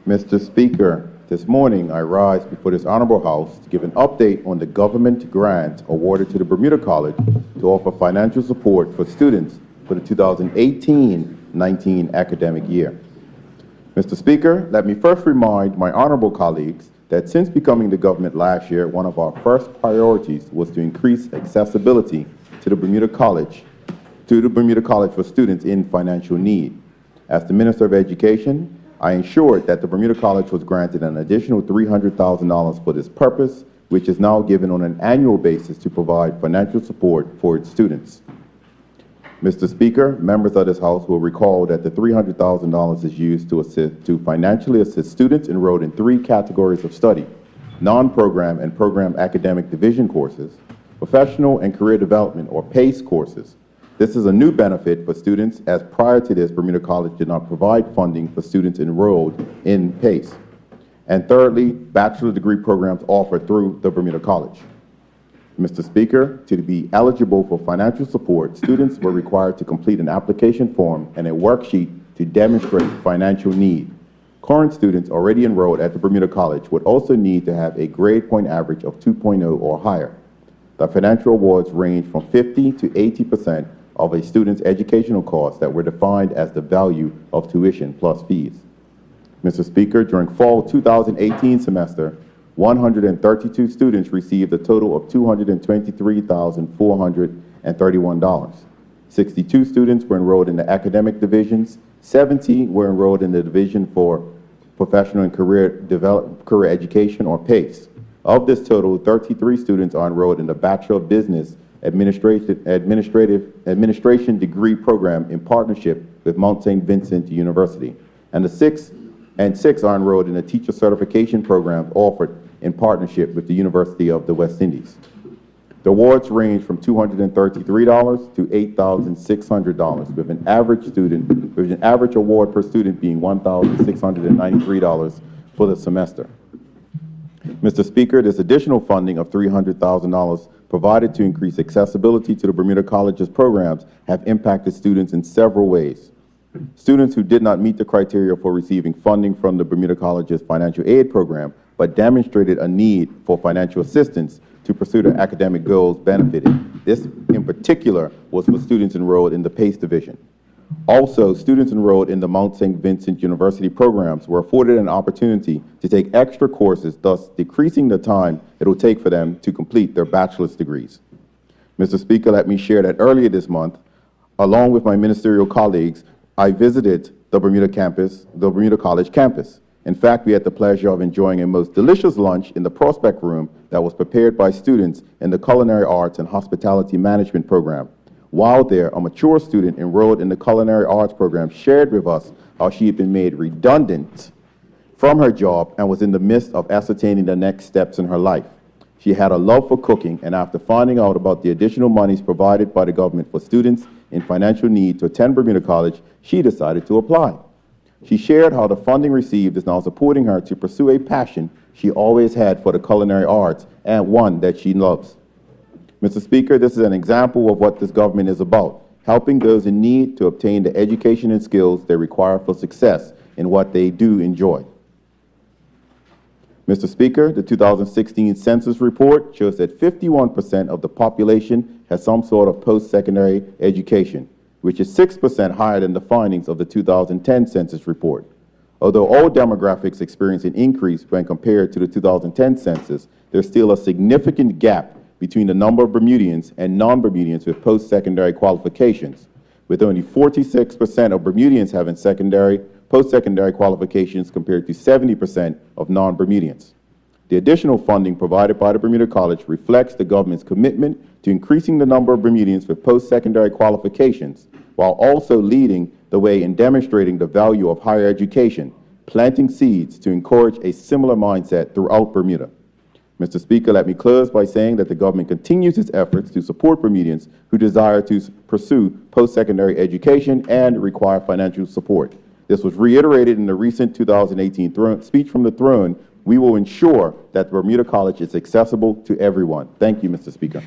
Mr. Speaker, this morning I rise before this honorable House to give an update on the government grant awarded to the Bermuda College to offer financial support for students for the 2018-19 academic year. Mr. Speaker, let me first remind my honorable colleagues that since becoming the government last year, one of our first priorities was to increase accessibility to the Bermuda College for students in financial need. As the Minister of Education, I ensured that the Bermuda College was granted an additional $300,000 for this purpose, which is now given on an annual basis to provide financial support for its students. Mr. Speaker, members of this House will recall that the $300,000 is used to financially assist students enrolled in 3 categories of study: non-program and program academic division courses, professional and career development or PACE courses. This is a new benefit for students, as prior to this, Bermuda College did not provide funding for students enrolled in PACE. And thirdly, bachelor degree programs offered through the Bermuda College. Mr. Speaker, to be eligible for financial support, students were required to complete an application form and a worksheet to demonstrate financial need. Current students already enrolled at the Bermuda College would also need to have a grade point average of 2.0 or higher. The financial awards range from 50 to 80% of a student's educational costs that were defined as the value of tuition plus fees. Mr. Speaker, during fall 2018 semester, 132 students received a total of $223,431. 62 students were enrolled in the academic divisions, 70 were enrolled in the division for professional and career education or PACE. Of this total, 33 students are enrolled in the Bachelor of Business Administration degree program in partnership with Mount St. Vincent University, and 6 are enrolled in the teacher certification program offered in partnership with the University of the West Indies. The awards range from $233 to $8,600, with an average award per student being $1,693 for the semester. Mr. Speaker, this additional funding of $300,000 provided to increase accessibility to the Bermuda College's programs have impacted students in several ways. Students who did not meet the criteria for receiving funding from the Bermuda College's financial aid program but demonstrated a need for financial assistance to pursue their academic goals benefited. This in particular was for students enrolled in the PACE division. Also, students enrolled in the Mount St. Vincent University programs were afforded an opportunity to take extra courses, thus decreasing the time it will take for them to complete their bachelor's degrees. Mr. Speaker, let me share that earlier this month, along with my ministerial colleagues, I visited the Bermuda College campus. In fact, we had the pleasure of enjoying a most delicious lunch in the Prospect Room that was prepared by students in the Culinary Arts and Hospitality Management program. While there, a mature student enrolled in the Culinary Arts program shared with us how she had been made redundant from her job and was in the midst of ascertaining the next steps in her life. She had a love for cooking, and after finding out about the additional monies provided by the government for students in financial need to attend Bermuda College, she decided to apply. She shared how the funding received is now supporting her to pursue a passion she always had for the culinary arts, and one that she loves. Mr. Speaker, this is an example of what this government is about, helping those in need to obtain the education and skills they require for success in what they do enjoy. Mr. Speaker, the 2016 census report shows that 51% of the population has some sort of post-secondary education, which is 6% higher than the findings of the 2010 census report. Although all demographics experience an increase when compared to the 2010 census, there's still a significant gap between the number of Bermudians and non-Bermudians with post-secondary qualifications, with only 46% of Bermudians having post-secondary qualifications compared to 70% of non-Bermudians. The additional funding provided by the Bermuda College reflects the government's commitment to increasing the number of Bermudians with post-secondary qualifications, while also leading the way in demonstrating the value of higher education, planting seeds to encourage a similar mindset throughout Bermuda. Mr. Speaker, let me close by saying that the government continues its efforts to support Bermudians who desire to pursue post-secondary education and require financial support. This was reiterated in the recent 2018 speech from the throne. We will ensure that Bermuda College is accessible to everyone. Thank you, Mr. Speaker.